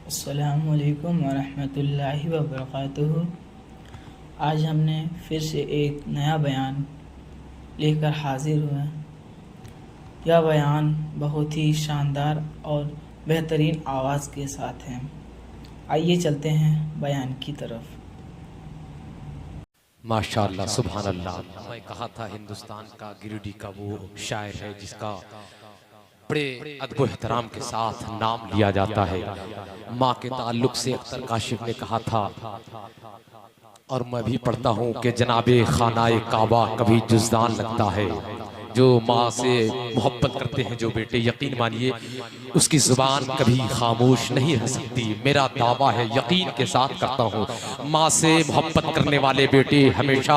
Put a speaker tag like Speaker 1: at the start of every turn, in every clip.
Speaker 1: अस्सलामुअलैकुम वरहमतुल्लाहि वबरकातुहू। आज हमने फिर से एक नया बयान लेकर हाजिर हुए हैं। यह बयान बहुत ही शानदार और बेहतरीन आवाज़ के साथ है। आइए चलते हैं बयान की तरफ।
Speaker 2: माशाअल्लाह, सुभान अल्लाह। मैं कहा था हिंदुस्तान का गिरिडीह का वो शायर है जिसका बड़े अदब एहतराम के साथ नाम लिया जाता है। माँ के ताल्लुक से अख्तर काशिफ ने कहा था, और मैं भी पढ़ता हूँ कि जनाबे खानाए काबा कभी जुज़दान लगता है। जो माँ से मोहब्बत करते हैं जो बेटे, यकीन मानिए उसकी ज़ुबान कभी खामोश नहीं रह सकती। मेरा दावा है, यकीन के साथ करता हूँ, माँ से मोहब्बत करने वाले बेटे हमेशा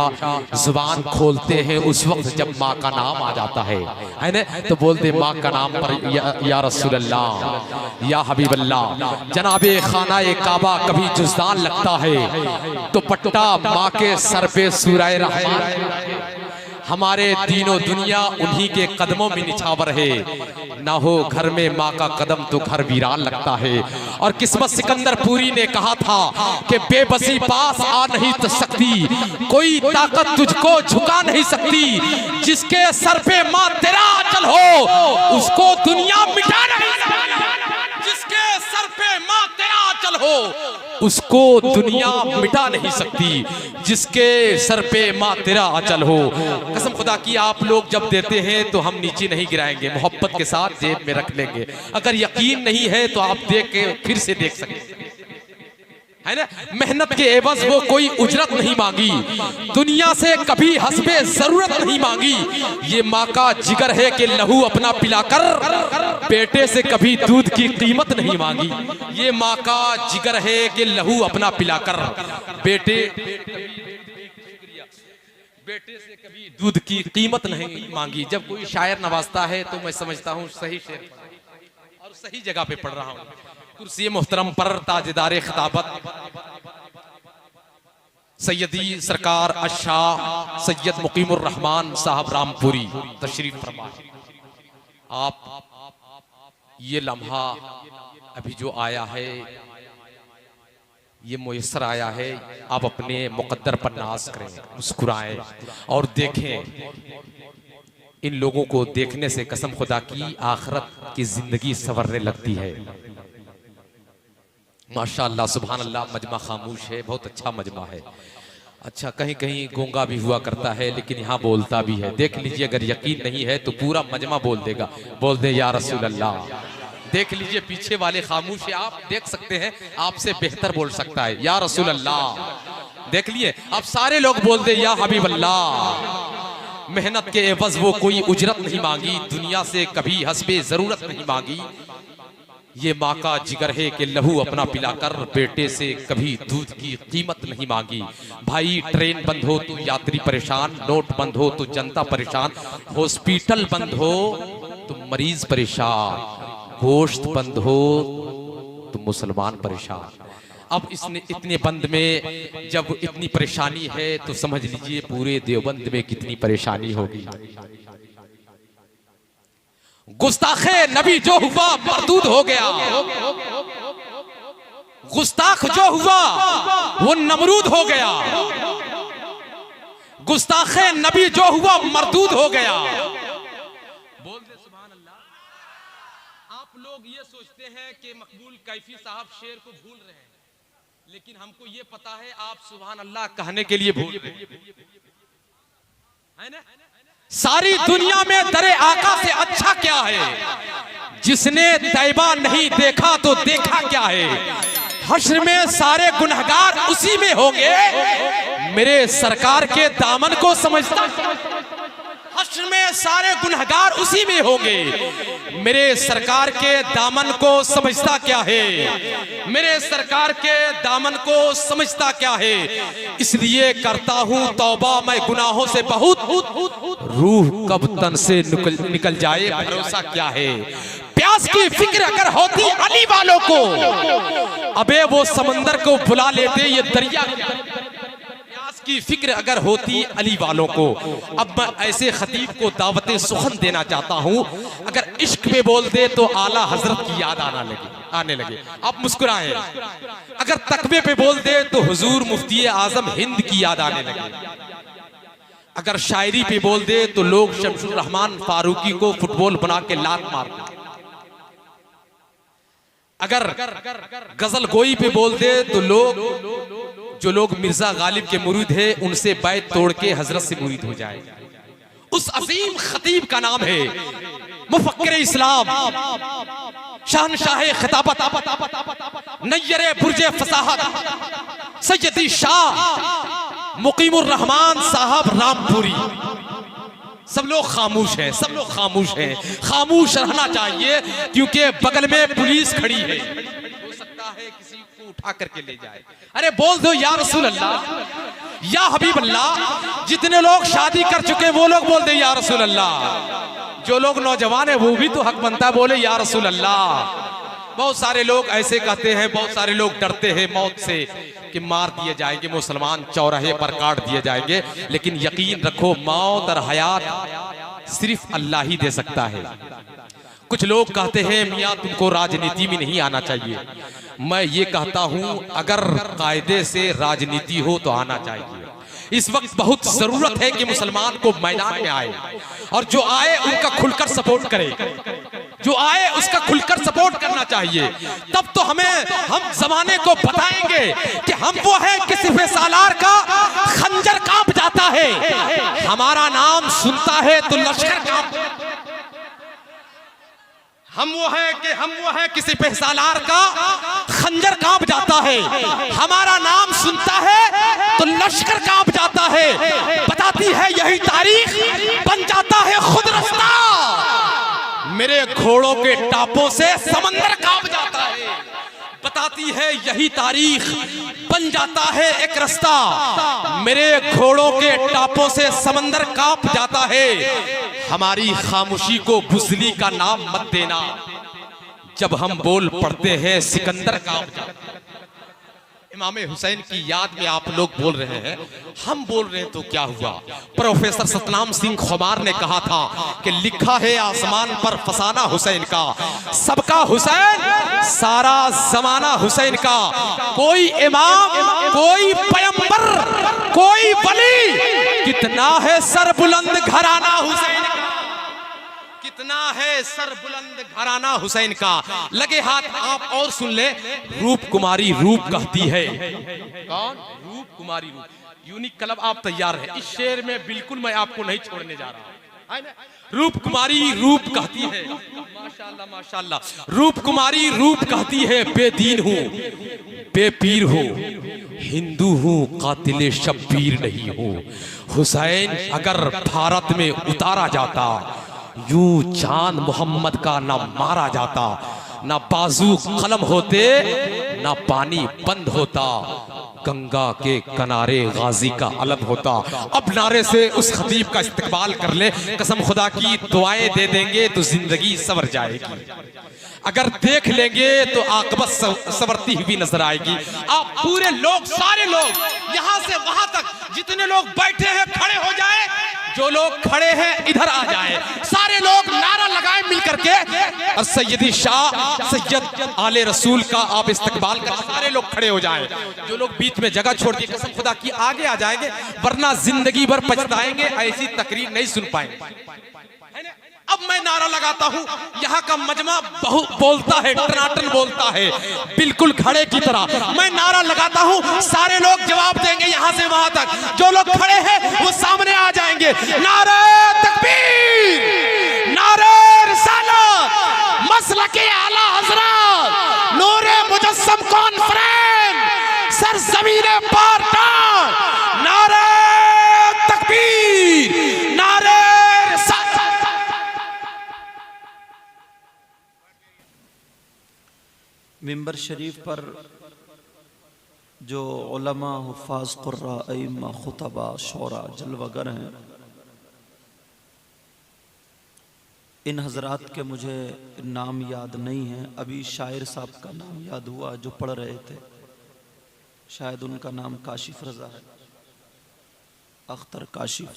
Speaker 2: ज़ुबान खोलते हैं उस वक्त जब माँ का नाम आ जाता है ना। तो बोलते माँ का नाम पर या रसूल अल्लाह, या हबीब अल्लाह। जनाबे खानाए काबा कभी जुज़दान लगता है तो पट्टा माँ के सर पे सूरह रहमान। हमारे दीनों दुनिया उन्हीं के कदमों में निछावर है। ना हो घर में माँ का कदम तो घर वीरान लगता है। और किस्मत सिकंदरपुरी ने कहा था कि बेबसी पास आ नहीं सकती, कोई ताकत तुझको झुका नहीं सकती। जिसके सर पे माँ तेरा आंचल हो उसको दुनिया मिटा नहीं सकती। जिसके सर पे माँ तेरा आंचल हो उसको दुनिया मिटा नहीं सकती। जिसके सर पे माँ तेरा आंचल हो। कसम खुदा की आप लोग जब देते हैं तो हम नीचे नहीं गिराएंगे, मोहब्बत के साथ जेब में रख लेंगे। अगर यकीन नहीं है तो आप देख के फिर से देख सकते है ना। मेहनत के एवज वो कोई उजरत नहीं मांगी, दुनिया से कभी हस्बे जरूरत नहीं मांगी। ये माँ का जिगर है कि लहू अपना पिलाकर बेटे से कभी दूध की कीमत नहीं मांगी। ये माँ का जिगर है कि लहू अपना पिलाकर बेटे से कभी दूध की कीमत नहीं मांगी। जब कोई शायर नवाजता है तो मैं समझता हूँ सही शेर और सही जगह पे पढ़ रहा हूँ। कुर्सी मोहतरम पर ताजदार खिताबत सैयदी सरकार अशाह सैयद मुकीमुर रहमान साहब रामपुरी तशरीफ फरमा। आप ये लम्हा अभी जो आया है, ये मुयस्सर आया है, आप अपने मुकद्दर पर नाज करें, मुस्कुराएं और देखें। इन लोगों को देखने से कसम खुदा की आखिरत की जिंदगी संवरने लगती है। माशाअल्लाह, सुभान अल्लाह। मजमा खामोश है, बहुत अच्छा मजमा है। अच्छा, कहीं कहीं गूंगा भी हुआ करता है लेकिन यहाँ बोलता भी है। देख लीजिए, अगर यकीन नहीं है तो पूरा मजमा बोल देगा। बोल दे या रसूल अल्लाह। देख लीजिए, पीछे वाले खामोश है, आप देख सकते हैं, आपसे बेहतर बोल सकता है या रसूल अल्लाह। देख लिए, अब सारे लोग बोल दे या हबीब अल्लाह। मेहनत के एवज वो कोई उजरत नहीं मांगी, दुनिया से कभी हस्बे जरूरत नहीं मांगी। ये माँ का जिगर है कि लहू अपना पिलाकर बेटे से कभी दूध की कीमत नहीं मांगी। भाई, ट्रेन बंद हो तो यात्री परेशान, नोट बंद हो तो जनता परेशान, हॉस्पिटल बंद हो तो मरीज परेशान, गोश्त बंद हो तो मुसलमान परेशान। अब इसने इतने बंद में जब इतनी परेशानी है तो समझ लीजिए पूरे देवबंद में कितनी परेशानी होगी। गुस्ताखे नबी जो हुआ मरदूद हो गया, गुस्ताख जो हुआ वो नमरूद हो गया। गुस्ताखे नबी जो हुआ मरदूद हो गया। बोल दे सुभान अल्लाह। आप लोग ये सोचते हैं कि मकबूल कैफी साहब शेर को भूल रहे हैं, लेकिन हमको ये पता है आप सुभान अल्लाह कहने के लिए भूल रहे हैं ना। सारी दुनिया में दरे आका से अच्छा क्या है? जिसने तैबा नहीं देखा तो देखा क्या है? हश्र में सारे गुनहगार उसी में होंगे, मेरे सरकार के दामन को समझता। हश्र में सारे गुनहगार उसी में होंगे, मेरे सरकार के दामन को समझता क्या है? मेरे सरकार के दामन को समझता क्या है? इसलिए करता हूँ तौबा मैं गुनाहों से बहुत, रूह कब तन से निकल जाए भरोसा क्या है? प्यास की फिक्र अगर होती अली वालों को, अबे वो समंदर को बुला लेते ये दरिया। की फिक्र अगर होती अली वालों को। अब मैं ऐसे खतीब को दावत सुखन देना चाहता हूँ, अगर इश्क पे बोल दे तो आला हजरत की याद आने लगे। आप मुस्कुराएं। अगर तकबे पे बोल दे तो हुजूर मुफ्ती आजम हिंद की याद आने लगे। अगर शायरी पे बोल दे तो लोग शमशुर रहमान फारूकी को फुटबॉल बना के लात मारते। अगर गजल गोई पे बोल दे तो जो लोग मिर्जा गालिब के मुरीद है उनसे बैत तोड़ के हजरत से मुरीद हो जाए। उस अजीम खतीब का नाम है मुफक्किर इस्लाम, शहनशाह खिताबत, नय्यरे बुर्जे फसाहत, सैयदी शाह मुकीमुर रहमान साहब रामपुरी। सब लोग खामोश हैं, सब लोग खामोश हैं। खामोश रहना चाहिए क्योंकि बगल में पुलिस खड़ी है, हो सकता है किसी को उठा करके ले जाए। अरे बोल दो या रसूल अल्लाह, या हबीब अल्लाह। जितने लोग शादी कर चुके वो लोग बोल दे या रसूल अल्लाह। जो लोग नौजवान है वो भी तो हक बनता है बोले या रसूल अल्लाह। बहुत सारे लोग ऐसे कहते हैं, बहुत सारे लोग डरते हैं मौत से कि मार दिए जाएंगे, मुसलमान चौराहे पर काट दिए जाएंगे। लेकिन यकीन रखो मौत और हयात सिर्फ अल्लाह ही दे सकता है। कुछ लोग कहते हैं मियाँ तुमको राजनीति में नहीं आना चाहिए। मैं ये कहता हूँ अगर कायदे से राजनीति हो तो आना चाहिए। इस वक्त बहुत जरूरत है कि मुसलमान को मैदान में आए और जो आए उनका खुलकर सपोर्ट करे, जो आए उसका खुलकर सपोर्ट करना चाहिए। तब तो हम जमाने को बताएंगे कि हम वो है कि सिर्फ सालार का खंजर कांप जाता है। हमारा नाम सुनता है तो लश्कर कांप। हम वो है किसी पे सालार का खंजर कांप जाता है। हमारा नाम सुनता है तो लश्कर कांप जाता है। बताती है यही तारीख, बन जाता है खुद रास्ता। मेरे घोड़ों के टापों से समंदर कांप जाता है। बताती है यही तारीख, बन जाता है एक रास्ता। मेरे घोड़ों के टापों से समंदर कांप जाता है। हमारी खामोशी को बुज़ली का नाम मत देना। जब हम बोल पड़ते हैं सिकंदर कांप जाता है। इमाम हुसैन की याद में आप लोग बोल रहे हैं, हम बोल रहे हैं तो क्या हुआ। प्रोफेसर सतनाम सिंह खुमार ने कहा था कि लिखा है आसमान पर फसाना हुसैन का, सबका हुसैन सारा जमाना हुसैन का। कोई इमाम, कोई पैगंबर, कोई वली, कितना है सर बुलंद घराना हुसैन का, कितना है सर बुलंद घराना हुसैन का। लगे हाथ आप और सुन ले। रूप कुमारी रूप कहती है। कौन? रूप कुमारी रूप। यूनिक क्लब आप तैयार है। इस शेर में बिल्कुल मैं आपको नहीं छोड़ने जा रहा। रूप कुमारी रूप कहती है, माशाल्लाह माशाल्लाह। रूप कुमारी रूप कहती है, बेदीन हूँ बेपीर हूँ, हिंदू हूँ कातिल शब्बीर नहीं हूँ। हुसैन अगर भारत में उतारा जाता, यूं चांद मोहम्मद का ना मारा जाता, ना बाजू कलम होते, ना पानी बंद होता, गंगा के किनारे गाजी का अलम होता। अब नारे से उस खतीब का इस्तेमाल कर ले, कसम खुदा की दुआएं दे देंगे तो जिंदगी संवर जाएगी। अगर देख लेंगे तो आकबत संवरती हुई नजर आएगी। आप पूरे लोग, सारे लोग यहाँ से वहां तक जितने लोग बैठे हैं खड़े हो जाए, जो लोग खड़े हैं इधर आ जाए। सारे लोग नारा लगाए मिल करके और सैयदी शाह सैयद आले रसूल का आप इस्तकबाल कर। सारे लोग खड़े हो जाएं। जो लोग बीच में जगह छोड़ दिए कसम खुदा की आगे आ जाएंगे, वरना जिंदगी भर पछताएंगे, ऐसी तकरीर नहीं सुन पाएंगे। अब मैं नारा लगाता हूँ, यहाँ का मजमा बहुत बोलता है, टनाटन बोलता है, बिल्कुल घड़े की तरह। मैं नारा लगाता हूँ, सारे लोग जवाब देंगे यहाँ से वहां तक। जो लोग खड़े हैं वो सामने आ जाएंगे। नारे तकबीर, नारे रिसालत, मसलके आला हज़रत, नूरे मुजस्सम कॉन्फ्रेंस, सरज़मीने पार्टान, नारे तकबीर, नारे
Speaker 3: मिंबर शरीफ पर जो उलमा, हुफ़ाज़, क़ुर्रा, अइम्मा, खुतबा, शोरा, जलवागर हैं, इन हज़रात के मुझे नाम याद नहीं है। अभी शायर साहब का नाम याद हुआ जो पढ़ रहे थे, शायद उनका नाम काशिफ रज़ा है। अख्तर काशिफ,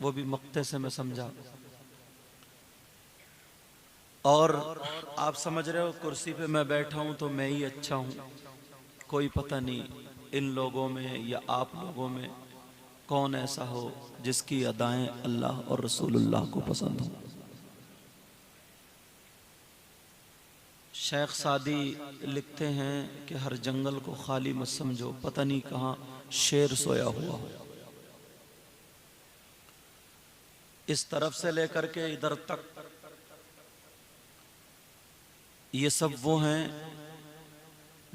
Speaker 3: वो भी मक्ते से मैं समझा। और आप समझ रहे हो कुर्सी पे मैं बैठा हूं तो मैं ही अच्छा हूं, कोई पता नहीं इन लोगों में या आप लोगों में कौन ऐसा हो जिसकी अदाएं अल्लाह और रसूलुल्लाह को पसंद हो। शेख सादी लिखते हैं कि हर जंगल को खाली मत समझो, पता नहीं कहाँ शेर सोया हुआ हो। इस तरफ से लेकर के इधर तक ये सब वो हैं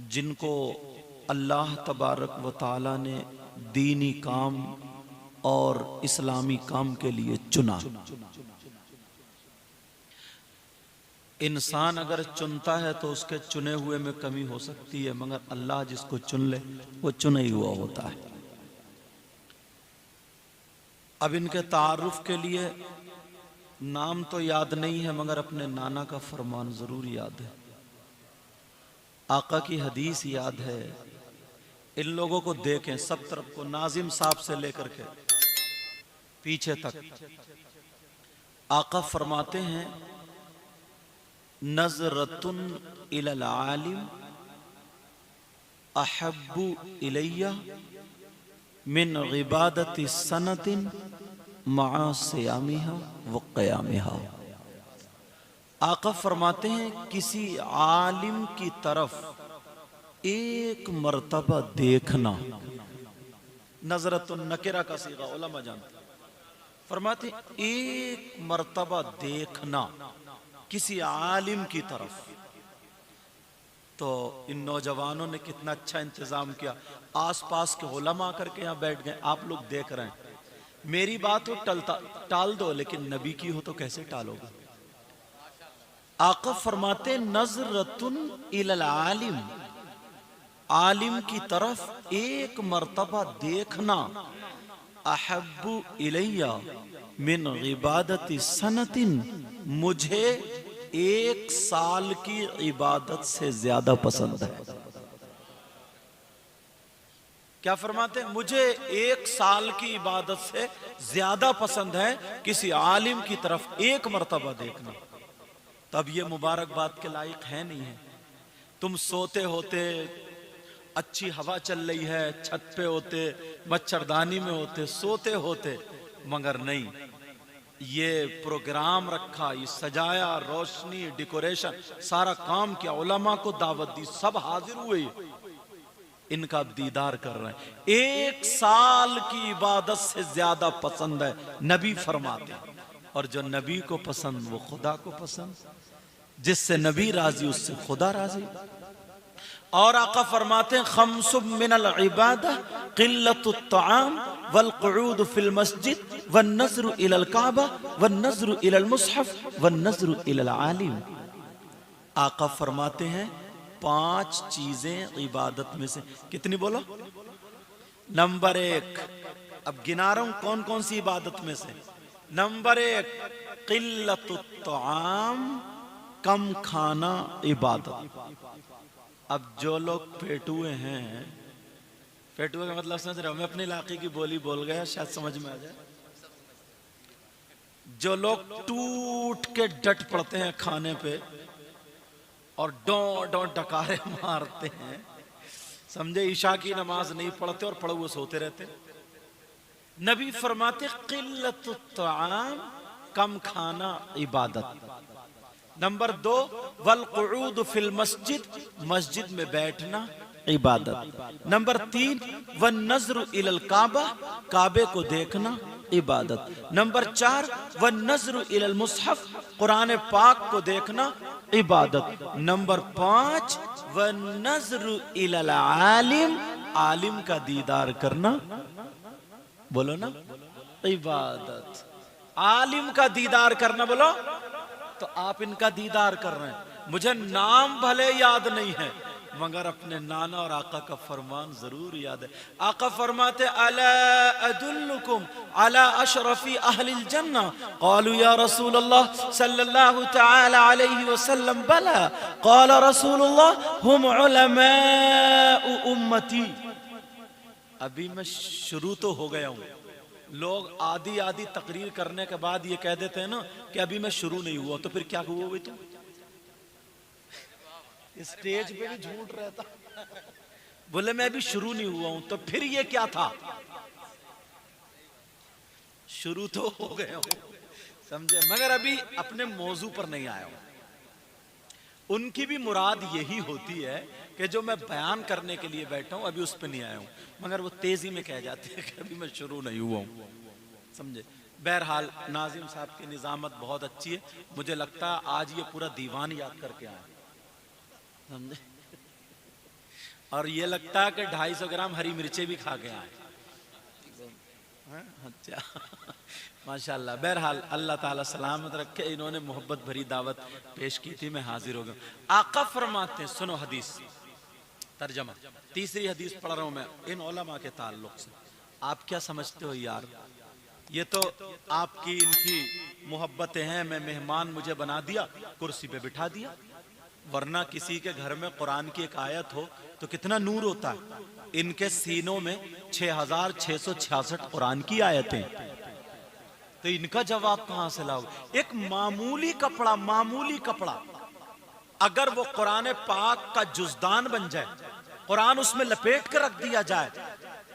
Speaker 3: जिनको अल्लाह तबारक व ताला ने दीनी काम और इस्लामी काम के लिए चुना। इंसान अगर चुनता है तो उसके चुने हुए में कमी हो सकती है, मगर अल्लाह जिसको चुन ले वो चुना ही हुआ होता है। अब इनके तारुफ के लिए नाम तो याद नहीं है, मगर अपने नाना का फरमान जरूर याद है, आका की हदीस याद है। इन लोगों को देखें सब तरफ को, नाजिम साहब से लेकर के पीछे तक। आका फरमाते हैं नज़रतुन इलल आलिम अहब्बु इलैया मिन इबादति सनतिन मआ सियामिहा व क़यामिहा। आका फरमाते हैं किसी आलिम की तरफ एक मर्तबा देखना, नजरतुन नकिरा का सीगा उलमा जानते, फरमाते एक मर्तबा देखना किसी आलिम की तरफ। तो इन नौजवानों ने कितना अच्छा इंतजाम किया, आसपास के उलमा करके यहाँ बैठ गए, आप लोग देख रहे हैं। मेरी बात हो टाल दो, लेकिन नबी की हो तो कैसे टालोगे। आका फरमाते नज़रतुन इलल आलिम, आलिम की तरफ एक मर्तबा देखना, अहब्बु इलैया मिन इबादति सनतिन, मुझे एक साल की इबादत से ज्यादा पसंद है। क्या फरमाते हैं? मुझे एक साल की इबादत से ज्यादा पसंद है किसी आलिम की तरफ एक मर्तबा देखना। तब ये मुबारकबाद के लायक है नहीं है। तुम सोते होते, अच्छी हवा चल रही है, छत पे होते, मच्छरदानी में होते, सोते होते, मगर नहीं, ये प्रोग्राम रखा, ये सजाया, रोशनी, डेकोरेशन, सारा काम किया, उलमा को दावत दी, सब हाजिर हुए, इनका दीदार कर रहे हैं। एक साल की इबादत से ज्यादा पसंद है, नबी फरमाते। और जो नबी को पसंद वो खुदा को पसंद, जिससे नबी राजी उससे खुदा राजी। और आका फरमाते हैं खम्सुम मिनल इबादह क़िल्लतुत तआम वल क़ुऊद फिल मस्जिद वन नज़्रु इलल काबा वन नज़्रु इलल मुसहफ वन नज़्रु इलल आलिम। आका फरमाते हैं 5 चीजें इबादत में से, कितनी बोलो? नंबर 1, अब गिना रहा हूं कौन कौन सी इबादत में से। नंबर 1 क़िल्लतुत तआम, कम खाना इबादत। अब जो लोग पेटुए हैं, पेटुए का मतलब समझ रहे हो, मैं अपने इलाके की बोली बोल गया, शायद समझ में आ जाए। जो लोग टूट के डट पड़ते हैं खाने पे और डों डकारे मारते हैं, समझे ईशा की नमाज नहीं पढ़ते और पढ़े हुए सोते रहते। नबी फरमाते क़िल्लतुत तआम, कम खाना इबादत। नंबर 2 वल क़ुऊद फिल मस्जिद, मस्जिद में बैठना इबादत। नंबर 3 वन नज़्रु इलल काबा, काबे को देखना इबादत। नंबर 4 वन नज़्रु इलल मुसहफ, कुरान पाक को देखना इबादत। नंबर 5 वन नज़्रु इलल आलिम, आलिम का दीदार करना, बोलो ना, इबादत। आलिम का दीदार करना, बोलो। तो आप इनका दीदार कर रहे हैं। मुझे नाम भले याद नहीं है, मगर अपने नाना और आका का फरमान जरूर याद है। आका फरमाते अला अदुल्लुकुम अला अशरफी अहलिल जन्नह, क़ालू या रसूल अल्लाह सल्लल्लाहु तआला अलैहि वसल्लम बला, क़ाल रसूलुल्लाह हुम उलमाउ उम्मती। अभी मैं शुरू तो हो गया हूं, लोग आधी आधी तकरीर करने के बाद ये कह देते हैं ना कि अभी मैं शुरू नहीं हुआ, तो फिर क्या हुआ भाई? तुम स्टेज पे भी झूठ रहता, बोले मैं अभी शुरू नहीं हुआ हूं, तो फिर ये क्या था? शुरू तो हो गए हो, समझे, मगर अभी अपने मौजू पर नहीं आया हूं। उनकी भी मुराद यही होती है कि जो मैं बयान करने के लिए बैठा हूं अभी उस पर नहीं आया हूं, मगर वो तेजी में कह जाते हैं कि अभी मैं शुरू नहीं हुआ हूं, समझे। बहरहाल नाजिम साहब की निजामत बहुत अच्छी है, मुझे लगता है आज ये पूरा दीवान याद करके आए, समझे। और ये लगता है कि 250 ग्राम हरी मिर्चें भी खा के आए। अच्छा, माशाल्लाह। बहरहाल अल्लाह ताला सलामत रखे, इन्होंने मोहब्बत भरी दावत पेश की थी, मैं हाजिर हो गया। आका फरमाते हैं, सुनो हदीस तर्जमा, तीसरी हदीस पढ़ रहा हूं मैं इन उलमा के ताल्लुक से। आप क्या समझते हो यार, ये तो आपकी इनकी मोहब्बतें हैं, मैं मेहमान मुझे बना दिया, कुर्सी पे बिठा दिया, वरना किसी के घर में कुरान की एक आयत हो तो कितना नूर होता है। इनके सीनों में 6666 कुरान की आयतें, तो इनका जवाब कहां से लाओगे? एक मामूली कपड़ा अगर वो कुरान पाक का जुज़दान बन जाए, कुरान उसमें लपेट कर रख दिया जाए,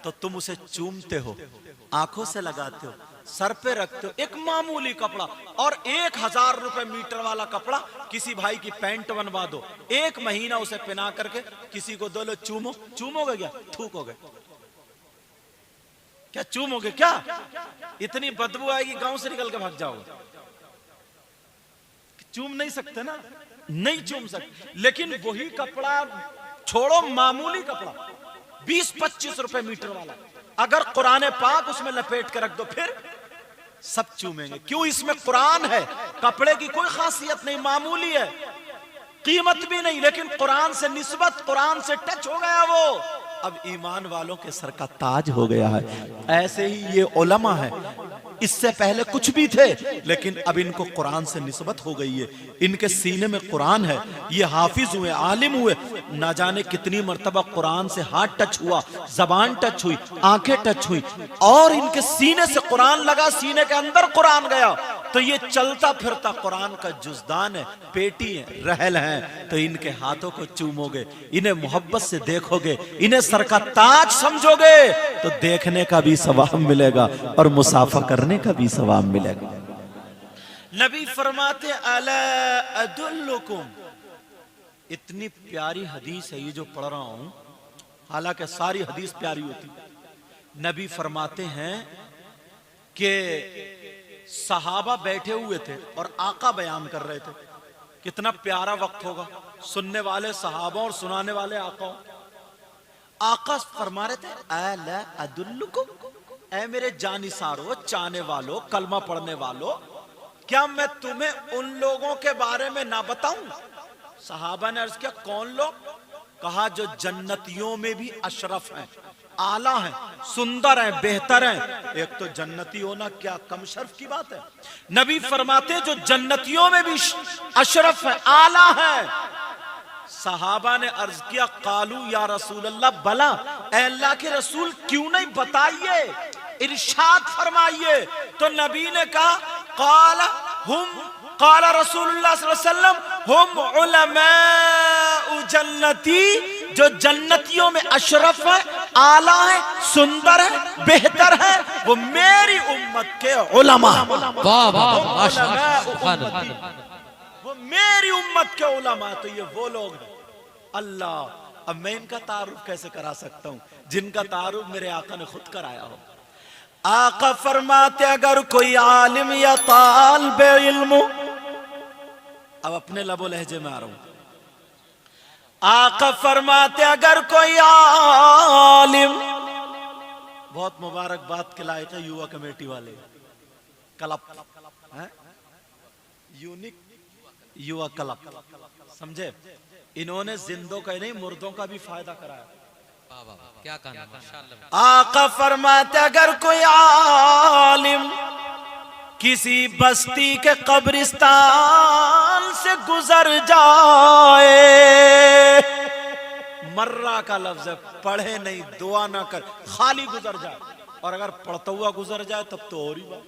Speaker 3: तो तुम उसे चूमते हो, आंखों से लगाते हो, सर पे रखते हो, एक मामूली कपड़ा। और 1000 रुपए मीटर वाला कपड़ा किसी भाई की पैंट बनवा दो, 1 महीना उसे पहना करके किसी को दो, लो चूमोगे क्या? थूकोगे क्या? चूमोगे क्या? इतनी बदबू आएगी, गांव से निकल के भाग जाओगे। चूम नहीं सकते ना, नहीं चूम सकते। लेकिन वही कपड़ा छोड़ो, मामूली कपड़ा 20-25 रुपए मीटर वाला, अगर कुरान पाक उसमें लपेट के रख दो, फिर सब चूमेंगे। क्यों? इसमें कुरान है, कपड़े की कोई खासियत नहीं, मामूली है, कीमत भी नहीं, लेकिन कुरान से निस्बत, कुरान से टच हो गया वो, अब ईमान वालों के सर का ताज हो गया है। ऐसे ही ये उलमा है, इससे पहले कुछ भी थे, लेकिन अब इनको कुरान से निस्बत हो गई है, इनके सीने में कुरान है, ये हाफिज हुए, आलिम हुए, ना जाने कितनी मर्तबा कुरान से हाथ टच हुआ, जबान टच हुई, आंखें टच हुई, और इनके सीने से कुरान लगा, सीने के अंदर कुरान गया, तो ये चलता फिरता कुरान का जुज़दान है, पेटी है, रहल है। तो इनके हाथों को चूमोगे, इन्हें मोहब्बत से देखोगे, इन्हें सर का ताज समझोगे, तो देखने का भी सवाब मिलेगा और मुसाफा करने का भी सवाब मिलेगा। नबी फरमाते अला अदुल्लुकुम, इतनी प्यारी हदीस है ये जो पढ़ रहा हूं, हालांकि सारी हदीस प्यारी होती। नबी फरमाते हैं कि सहाबा बैठे हुए थे और आका बयान कर रहे थे। कितना प्यारा वक्त होगा, सुनने वाले सहाबा और सुनाने वाले आका। आका फरमा रहे थे अला अदुल्लुकुम, ऐ मेरे जानिसारो, चाहने वालों, कलमा पढ़ने वालों, क्या मैं तुम्हें उन लोगों के बारे में ना बताऊं? सहाबा ने अर्ज किया, कौन लोग? कहा, जो जन्नतियों में भी अशरफ हैं, आला हैं, सुंदर हैं, बेहतर हैं। एक तो जन्नती होना क्या कम शर्फ की बात है। नबी फरमाते जो जन्नतियों में भी अशरफ है, आला है। सहाबा ने अर्ज किया, कालू या रसूल अल्लाह, बला, ऐ अल्लाह के रसूल, क्यों नहीं बताइए, इरशाद फरमाइए। तो नबी ने कहा, काला रसूलुल्लाह सल्लल्लाहु अलैहि वसल्लम, हुम उलमाउ जन्नती, जो जन्नतियों में अशरफ है, आला है, सुंदर है, बेहतर है, वो मेरी उम्मत के उलमा, वो मेरी उम्मत के उलमा। तो ये वो लोग हैं। अल्लाह, अब मैं इनका तारुफ कैसे करा सकता हूं जिनका तारुफ मेरे आका ने खुद कराया हो। आका फरमाते, अगर कोई आलिम या तालिबे इल्म, अब अपने लबो लहजे में आ रहा हूं, आका फरमाते अगर कोई आलिम, बहुत मुबारकबाद के लायक है युवा कमेटी वाले, क्लब है, यूनिक युवा क्लब, समझे। इन्होंने जिंदों का नहीं मुर्दों का भी फायदा कराया।
Speaker 2: क्या कहना।
Speaker 3: आका फरमाते अगर कोई आलिम किसी बस्ती के कब्रिस्तान से गुजर जाए, मर्रा का लफ्ज है, पढ़े नहीं, दुआ ना कर, खाली गुजर जाए, और अगर पढ़ता हुआ गुजर जाए तब तो और ही बात,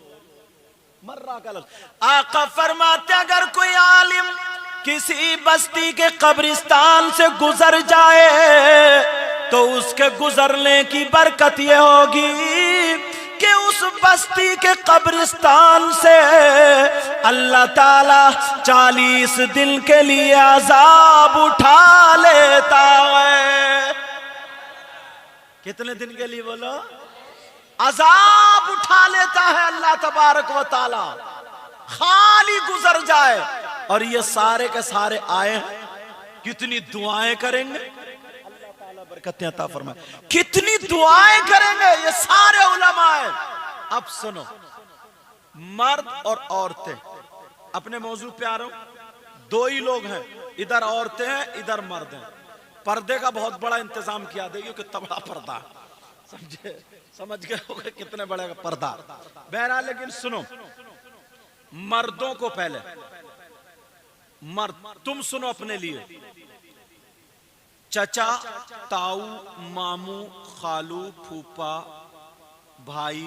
Speaker 3: मर्रा का लफ्ज़। आका फरमाते अगर कोई आलिम किसी बस्ती के कब्रिस्तान से गुजर जाए तो उसके गुजरने की बरकत ये होगी कि उस बस्ती के कब्रिस्तान से अल्लाह ताला 40 दिन के लिए अजाब उठा लेता है। कितने दिन के लिए बोलो? अजाब उठा लेता है अल्लाह तबारक व ताला, खाली गुजर जाए। और ये सारे के सारे आए हैं, कितनी दुआएं करेंगे, अल्लाह ताला बरकतें अता फरमाए, कितनी दुआएं करेंगे ये सारे उलमा हैं। अब सुनो, मर्द और औरतें, अपने मौजू पे आ रहा हूं। दो ही लोग हैं, इधर औरतें हैं इधर मर्द हैं। पर्दे का बहुत बड़ा इंतजाम किया देखिए कितना बड़ा पर्दा, समझे, समझ गए होगा कितने बड़े का पर्दा। बहरहाल लेकिन सुनो, मर्दों को पहले, मर्द तुम सुनो अपने लिए, चचा, ताऊ, मामू, खालू, फूफा, भाई,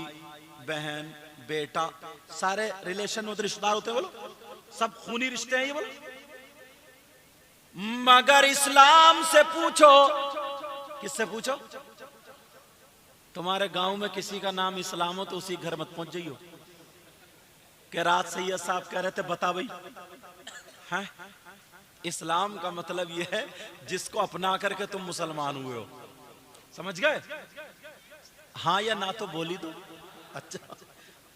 Speaker 3: बहन, बेटा, सारे रिलेशन में रिश्तेदार होते हैं, बोलो सब खूनी रिश्ते हैं ये, बोलो। मगर इस्लाम से पूछो, किससे पूछो? तुम्हारे गांव में किसी का नाम इस्लाम हो तो उसी घर मत पहुंच जाइयो कि रात सैयद साहब कह रहे थे बता भाई, हैं? इस्लाम का मतलब यह है जिसको अपना करके तुम मुसलमान हुए हो, समझ गए? हाँ या ना तो बोली दो। अच्छा,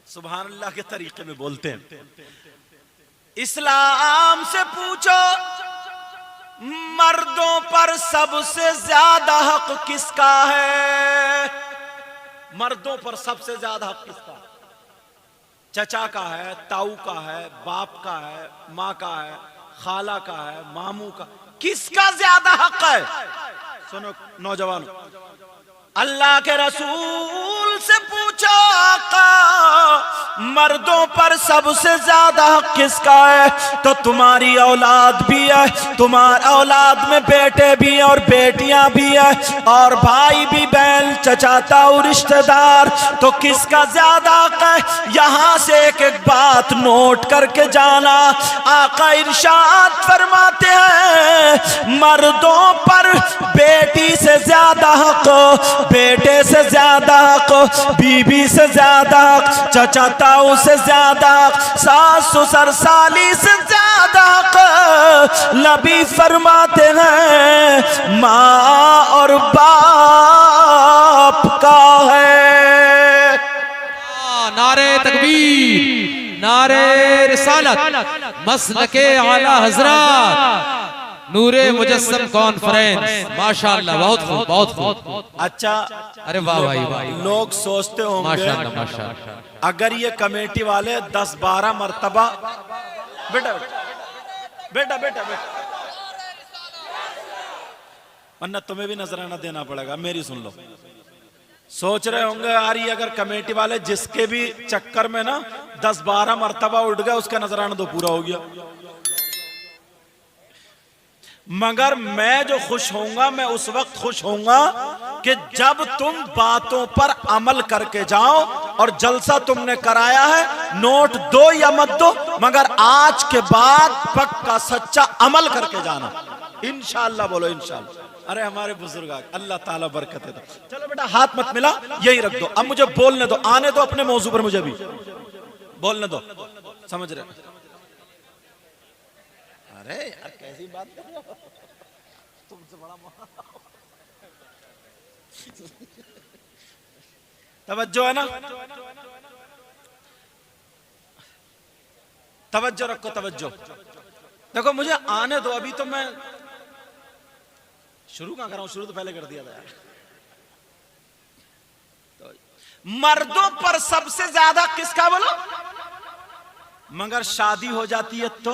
Speaker 3: सुभान अल्लाह के तरीके में बोलते हैं। इस्लाम से पूछो मर्दों पर सबसे ज्यादा हक किसका है? मर्दों पर सबसे ज्यादा हक किसका? चचा का है, ताऊ का है, बाप का है, माँ का है, खाला का है, मामू का, किसका ज्यादा हक है? सुनो नौजवानों, अल्लाह के रसूल से पूछो आका मर्दों पर सबसे ज्यादा हक किसका है? तो तुम्हारी औलाद भी है, तुम्हारी औलाद में बेटे भी हैं और बेटियां भी है, और भाई भी, बहन, चचा, ताऊ, रिश्तेदार, तो किसका ज्यादा हक है? यहां से एक एक बात नोट करके जाना। आका इरशाद फरमाते हैं मर्दों पर बेटी से ज्यादा हक, बेटे से ज्यादा हक, बीबी से ज्यादा हक, चचा ताऊ से ज्यादा हक, सास ससुर साली से ज्यादा हक नबी फरमाते हैं माँ और बाप का है।
Speaker 2: नारे तकबीर, नारे रिसालत, मसलके आला हजरत, नूरे मुजस्सम कॉन्फ्रेंस, माशाअल्लाह, बहुत खूब, बहुत खूब।
Speaker 3: अच्छा,
Speaker 2: अरे वाह भाई वाह।
Speaker 3: लोग सोचते होंगे
Speaker 2: माशाअल्लाह माशाअल्लाह,
Speaker 3: अगर ये कमेटी वाले 10-12 मर्तबा, बेटा बेटा बेटा बेटा, वरना तुम्हें भी नजराना देना पड़ेगा, मेरी सुन लो। सोच रहे होंगे यार ये अगर कमेटी वाले जिसके भी चक्कर में ना 10-12 मर्तबा उठ गए उसका नजराना तो पूरा हो गया। मगर मैं जो खुश होऊंगा, मैं उस वक्त खुश होऊंगा कि जब तुम बातों पर अमल करके जाओ। और जलसा तुमने कराया है, नोट दो या मत दो, मगर आज के बाद पक्का सच्चा अमल करके जाना इंशाअल्लाह। बोलो इंशाअल्लाह। अरे हमारे बुजुर्ग अल्लाह ताला बरकत दे। चलो बेटा हाथ मत मिला, यही रख दो। अब मुझे बोलने दो, आने दो अपने मौजू पर, मुझे भी बोलने दो, समझ रहे? अरे यार कैसी बात कर रहे हो, तुमसे बड़ा तवज्जो है ना, तवज्जो रखो, तवज्जो। देखो मुझे आने दो, अभी तो मैं शुरू कहां कर रहा हूं, शुरू तो पहले कर दिया था यार। तो मर्दों पर सबसे ज्यादा किसका बोलो? मगर शादी हो जाती है तो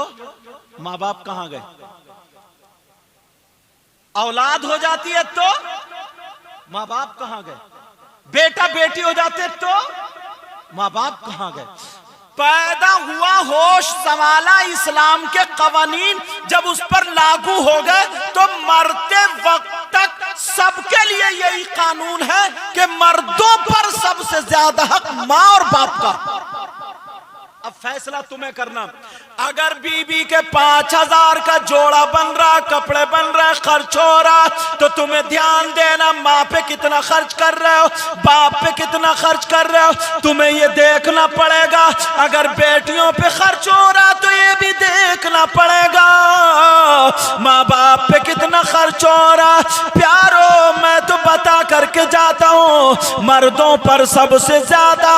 Speaker 3: माँ बाप कहां गए? औलाद हो जाती है तो माँ बाप कहां गए? बेटा बेटी हो जाते तो माँ बाप कहां गए? पैदा हुआ, होश संभाला, इस्लाम के कवानीन जब उस पर लागू हो गए तो मरते वक्त तक सबके लिए यही कानून है कि मर्दों पर सबसे ज्यादा हक माँ और बाप का। अब फैसला तुम्हें करना। अगर बीबी के 5,000 का जोड़ा बन रहा, कपड़े बन रहे, खर्च हो रहा, तो तुम्हें ध्यान देना माँ पे कितना खर्च कर रहे हो, बाप पे कितना खर्च कर रहे हो, तुम्हें ये देखना पड़ेगा। अगर बेटियों पे खर्च हो रहा तो ये भी देखना पड़ेगा माँ बाप पे कितना खर्च हो रहा। प्यारो, मैं तो बता करके जाता हूँ, मर्दों पर सबसे ज्यादा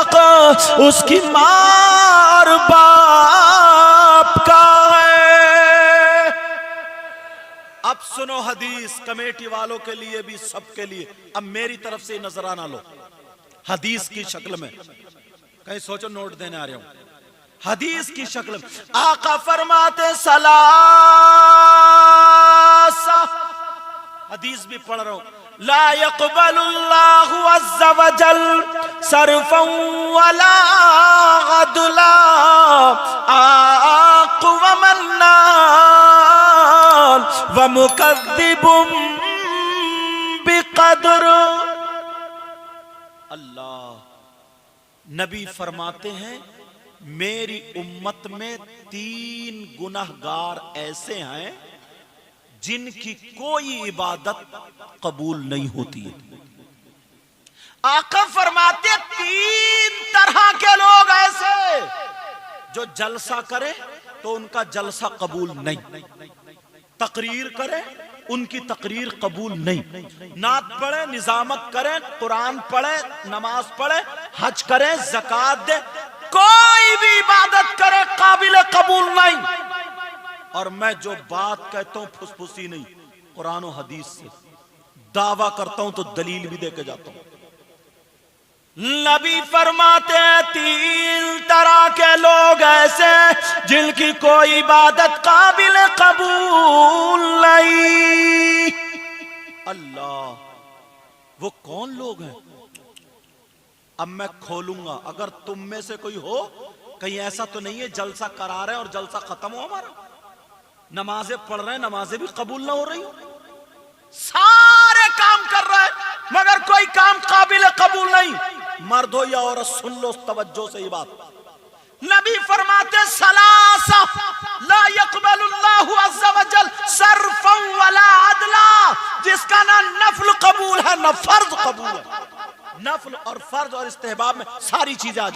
Speaker 3: उसकी माँ और बाप का है। अब सुनो हदीस, कमेटी वालों के लिए भी, सबके लिए। अब मेरी तरफ से नजराना लो हदीस की शक्ल में, कहीं सोचो नोट देने आ रहे हो। हदीस की शक्ल में आका फरमाते सलासा, हदीस भी पढ़ रहा हूं, ला यक़बलुल्लाहु अज़्ज़ा वजल सरफ़न वला अदला आक़ व मन्नान व मुकद्दिबुम बिक़द्र। अल्लाह, नबी फरमाते हैं मेरी उम्मत में 3 गुनहगार ऐसे हैं जिनकी कोई इबादत कबूल नहीं होती है। आका फरमाते 3 तरह के लोग ऐसे जो जलसा करे तो उनका जलसा कबूल नहीं, तकरीर करे उनकी तकरीर कबूल नहीं, नात पढ़े, निजामत करे, कुरान पढ़े, नमाज पढ़े, हज करे, ज़कात दे, कोई भी इबादत करे काबिल कबूल नहीं। और मैं जो बात कहता हूं फुसफुसी नहीं, कुरान और हदीस से दावा करता हूं तो दलील भी देके जाता हूं। नबी फरमाते हैं 3 तरह के लोग ऐसे जिनकी कोई इबादत काबिल कबूल नहीं। अल्लाह, वो कौन लोग हैं? अब मैं खोलूंगा, अगर तुम में से कोई हो, कहीं ऐसा तो नहीं है जलसा करा रहे हैं और जलसा खत्म हो हमारा, नमाजें पढ़ रहे हैं, नमाजें भी कबूल ना हो रही, सारे काम कर रहे हैं मगर कोई काम काबिल कबूल नहीं। मर्द हो या औरत, सुन लो तवज्जो से ये बात। नबी फरमाते सलासा ला यक़बलुल्लाहु अज़्ज़ा वजल सरफ़न वला अदला, जिसका ना नफल कबूल है ना फर्ज कबूल है। नफल और फर्ज और इस्तेहबाब में सारी चीजें आ जाती।